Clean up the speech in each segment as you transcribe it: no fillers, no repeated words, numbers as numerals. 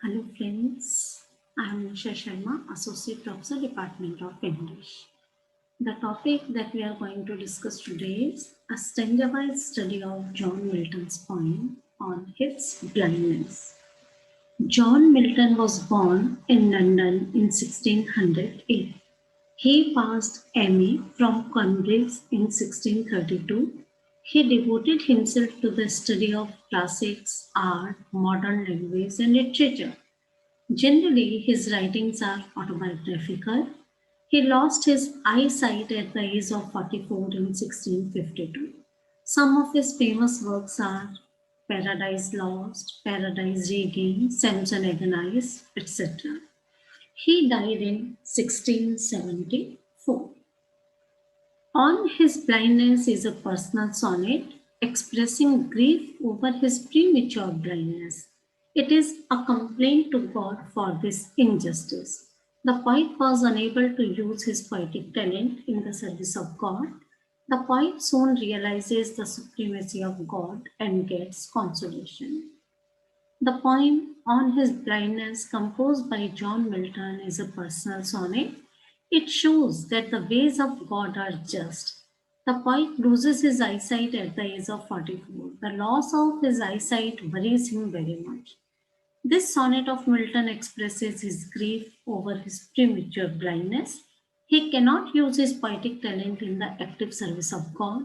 Hello friends, I am Nisha Sharma, Associate Professor, Department of English. The topic that we are going to discuss today is a stanza-wise study of John Milton's poem on his blindness. John Milton was born in London in 1608. He passed MA from Cambridge in 1632. He devoted himself to the study of classics, art, modern language and literature. Generally, his writings are autobiographical. He lost his eyesight at the age of 44 in 1652. Some of his famous works are Paradise Lost, Paradise Regained, Samson Agonized, etc. He died in 1674. On his blindness is a personal sonnet expressing grief over his premature blindness. It is a complaint to God for this injustice. The poet was unable to use his poetic talent in the service of God. The poet soon realizes the supremacy of God and gets consolation. The poem on his blindness, composed by John Milton, is a personal sonnet. It shows that the ways of God are just. The poet loses his eyesight at the age of 44. The loss of his eyesight worries him very much. This sonnet of Milton expresses his grief over his premature blindness. He cannot use his poetic talent in the active service of God.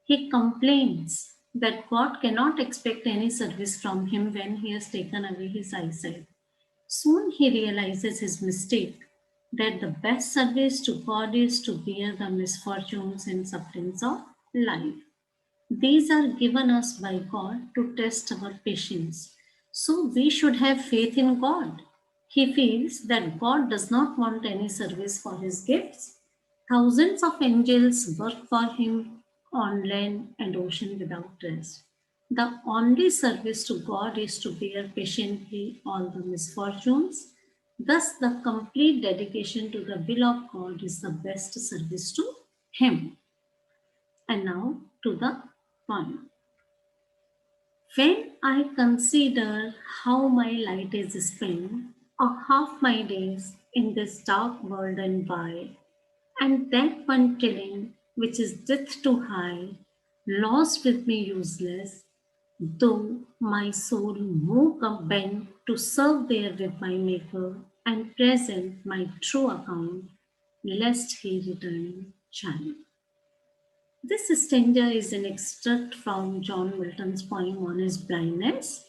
He complains that God cannot expect any service from him when he has taken away his eyesight. Soon he realizes his mistake, that the best service to God is to bear the misfortunes and sufferings of life. These are given us by God to test our patience. So we should have faith in God. He feels that God does not want any service for his gifts. Thousands of angels work for him on land and ocean without rest. The only service to God is to bear patiently all the misfortunes. Thus, the complete dedication to the will of God is the best service to Him. And now to the point. When I consider how my light is spent, or half my days in this dark world and wide, and that one killing which is death to hide, lost with me useless, though my soul move up bent to serve there with my Maker and present my true account, lest he return child. This stanza is an extract from John Milton's poem on his blindness.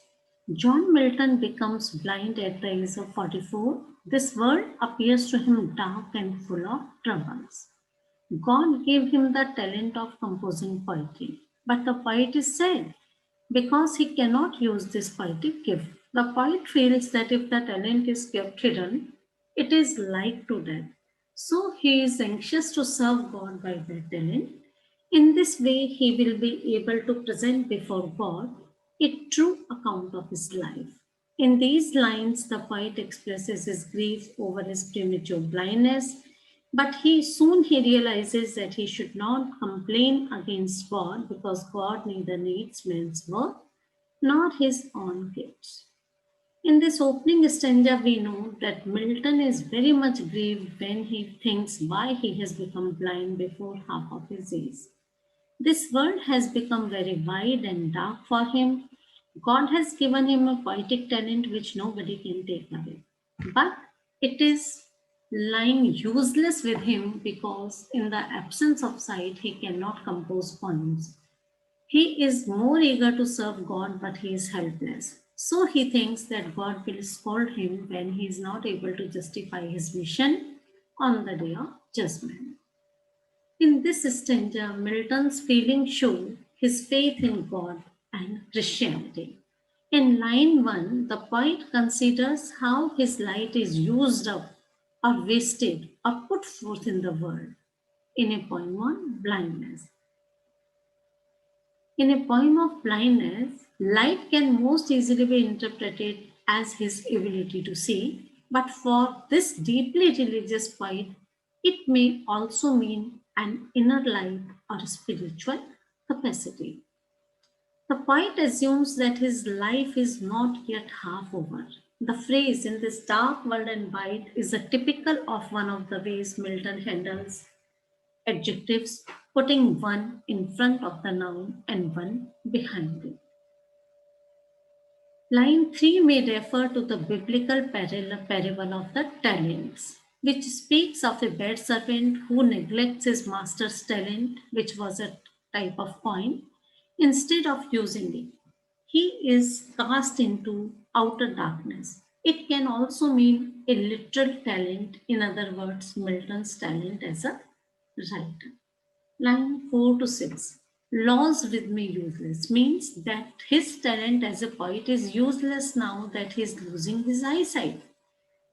John Milton becomes blind at the age of 44. This world appears to him dark and full of troubles. God gave him the talent of composing poetry, but the poet is sad because he cannot use this poetic gift. The poet feels that if the talent is kept hidden, it is like to death. So he is anxious to serve God by that talent. In this way, he will be able to present before God a true account of his life. In these lines, the poet expresses his grief over his premature blindness, but he realizes that he should not complain against God because God neither needs man's work nor his own gifts. In this opening stanza, we know that Milton is very much grieved when he thinks why he has become blind before half of his age. This world has become very wide and dark for him. God has given him a poetic talent which nobody can take away. But it is lying useless with him because, in the absence of sight, he cannot compose poems. He is more eager to serve God, but he is helpless. So he thinks that God will scold him when he is not able to justify his mission on the day of judgment. In this stanza, Milton's feelings show his faith in God and Christianity. In line 1, the poet considers how his light is used up or wasted or put forth in the world in a poem on blindness. In a poem of blindness, light can most easily be interpreted as his ability to see, but for this deeply religious poet, it may also mean an inner light or spiritual capacity. The poet assumes that his life is not yet half over. The phrase in this dark world and white is a typical of one of the ways Milton handles adjectives, putting one in front of the noun and one behind it. Line 3 may refer to the biblical parable of the talents, which speaks of a bad servant who neglects his master's talent, which was a type of coin, instead of using it. He is cast into outer darkness. It can also mean a literal talent, in other words, Milton's talent as a writer. Line 4 to 6. Laws with me useless means that his talent as a poet is useless now that he is losing his eyesight.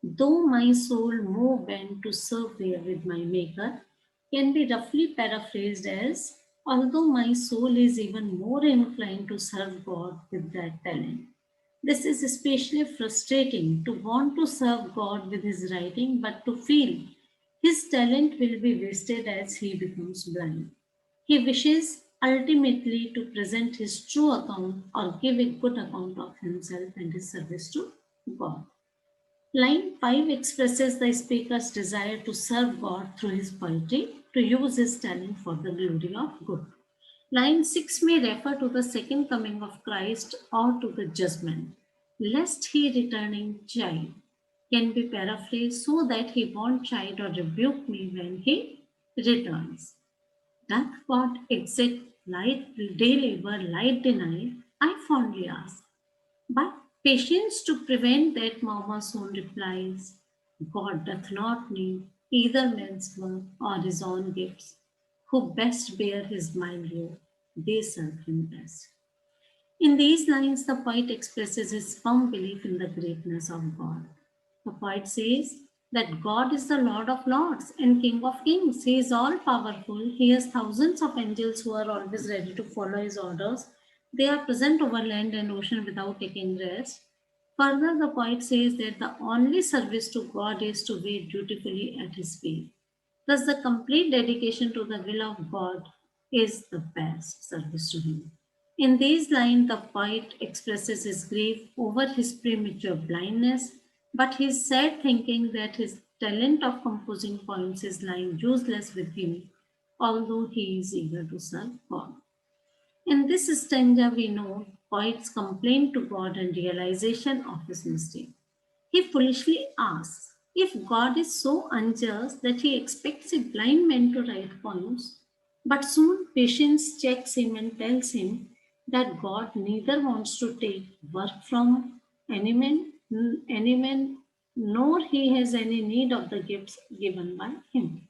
Though my soul more bent to serve there with my maker can be roughly paraphrased as although my soul is even more inclined to serve God with that talent. This is especially frustrating to want to serve God with his writing, but to feel his talent will be wasted as he becomes blind. He wishes ultimately to present his true account or give a good account of himself and his service to God. Line 5 expresses the speaker's desire to serve God through his poetry, to use his talent for the glory of good. Line 6 may refer to the second coming of Christ or to the judgment. Lest he returning chide can be paraphrased so that he won't chide or rebuke me when he returns. Doth God exit light day labor, light denied? I fondly ask. But patience to prevent that Mama soon replies, God doth not need either man's work or his own gifts. Who best bear his mild yoke, they serve him best. In these lines, the poet expresses his firm belief in the greatness of God. The poet says that God is the Lord of lords and King of kings. He is all powerful. He has thousands of angels who are always ready to follow his orders. They are present over land and ocean without taking rest. Further, the poet says that the only service to God is to wait dutifully at his feet. Thus, the complete dedication to the will of God is the best service to him. In these lines, the poet expresses his grief over his premature blindness, but his sad thinking that his talent of composing poems is lying useless with him, although he is eager to serve God. In this stanza, we know poet's complaint to God and realization of his mistake. He foolishly asks, if God is so unjust that he expects a blind man to write poems, but soon patience checks him and tells him that God neither wants to take work from any man, nor he has any need of the gifts given by him.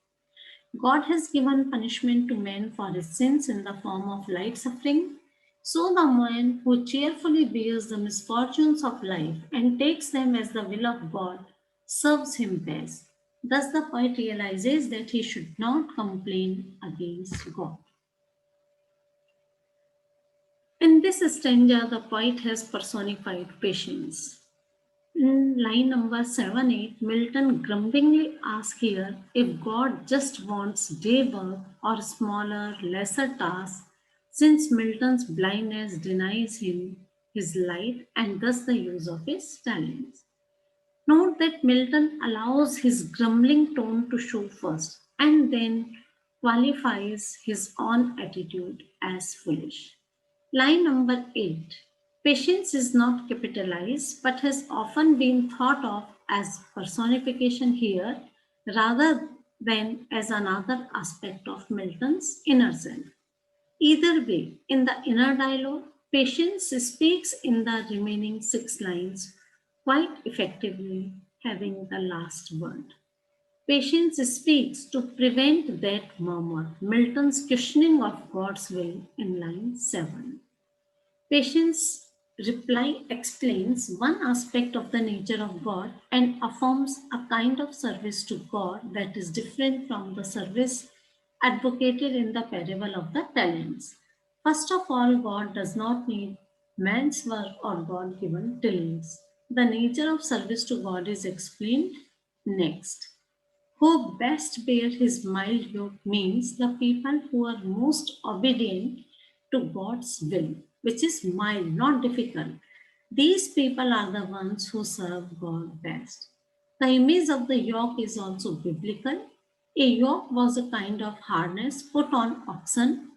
God has given punishment to man for his sins in the form of light suffering. So the man who cheerfully bears the misfortunes of life and takes them as the will of God serves him best. Thus the poet realizes that he should not complain against God. In this stanza, the poet has personified patience. In line number 7, 8, Milton grumblingly asks here if God just wants day work or smaller, lesser tasks, since Milton's blindness denies him his light and thus the use of his talents. Note that Milton allows his grumbling tone to show first and then qualifies his own attitude as foolish. Line number 8. Patience is not capitalized but has often been thought of as personification here rather than as another aspect of Milton's inner self. Either way, in the inner dialogue, patience speaks in the remaining 6 lines quite effectively, having the last word. Patience speaks to prevent that murmur, Milton's questioning of God's will in line 7. Patience reply explains one aspect of the nature of God and affirms a kind of service to God that is different from the service advocated in the parable of the talents. First of all, God does not need man's work or God given talents. The nature of service to God is explained next. Who best bear his mild yoke means the people who are most obedient to God's will, which is mild, not difficult. These people are the ones who serve God best. The image of the yoke is also biblical. A yoke was a kind of harness put on oxen,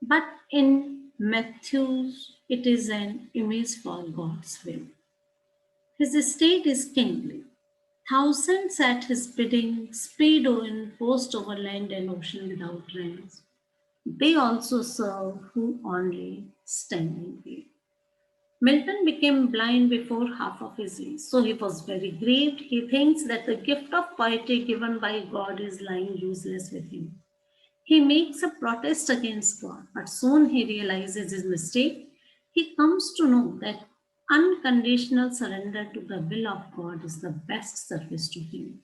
but in Matthew, it is an image for God's will. His estate is kingly. Thousands at his bidding speed in post over land and ocean without reins. They also serve who only standing there. Milton became blind before half of his age, so he was very grieved. He thinks that the gift of poetry given by God is lying useless with him. He makes a protest against God, but soon he realizes his mistake. He comes to know that unconditional surrender to the will of God is the best service to him.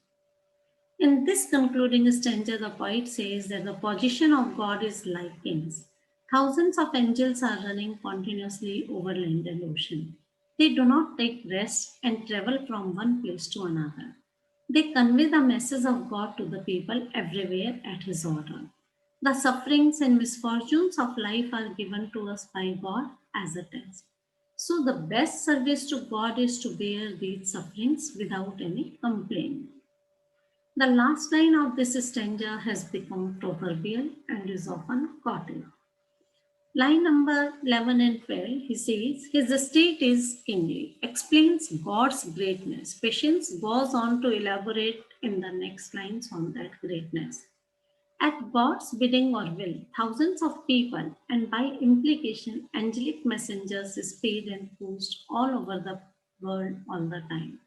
In this concluding stanza, the poet says that the position of God is like kings. Thousands of angels are running continuously over land and ocean. They do not take rest and travel from one place to another. They convey the message of God to the people everywhere at His order. The sufferings and misfortunes of life are given to us by God as a test. So, the best service to God is to bear these sufferings without any complaint. The last line of this stanza has become proverbial and is often quoted. Line number 11 and 12, he says, his estate is kingly, explains God's greatness. Patience goes on to elaborate in the next lines on that greatness. At God's bidding or will, thousands of people, and by implication, angelic messengers, speed and post all over the world all the time.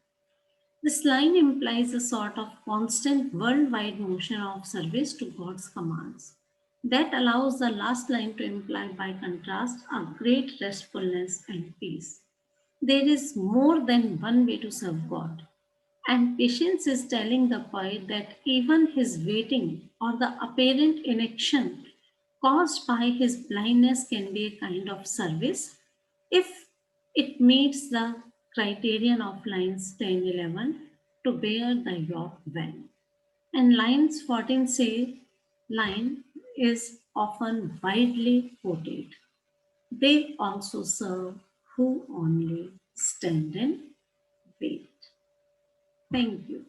This line implies a sort of constant worldwide motion of service to God's commands. That allows the last line to imply, by contrast, a great restfulness and peace. There is more than one way to serve God. And patience is telling the poet that even his waiting or the apparent inaction caused by his blindness can be a kind of service if it meets the criterion of lines 10-11 to bear the yoke well. And lines 14 say, line is often widely quoted. They also serve who only stand and wait. Thank you.